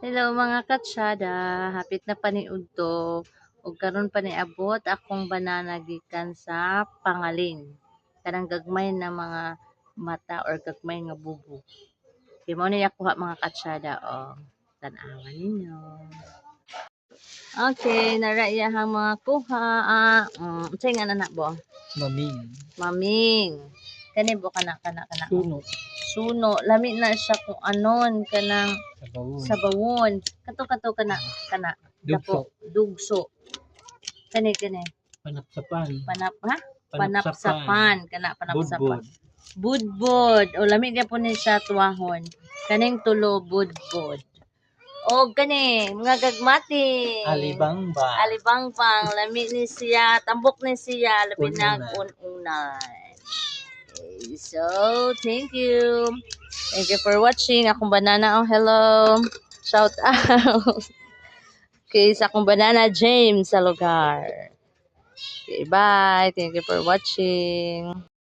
Hello mga katsada, hapit na paniudto ug karon pa niabot akong banana gikan sa Pangaling. Kanang gagmay na mga mata or gagmay nga bubo. Kay mao ni ako mga katsada tan-awan ninyo. Okay, nara iyahang mga kuha. Unsay nga na bo? Maming. Maming. Kani bo kana. Suno. Suno, lami na siya kung anon kanang Sabawon. sabawon. Kato kana Dugso. dugso. Kani. Panapsapan. Panapsapan kana panapsapan. Budbud. Budbud. O lami gyud po ni siya tuwahon. Kaning tulo budbud. O kani mga gagmati. Alibangbang. Alibangbang, lami ni siya, tambok ni siya, labi na Un-unan. un-unan. Okay, so thank you. Thank you for watching. Akong banana, hello. Shout out. Okay, sa akong banana James sa lugar. Okay, bye. Thank you for watching.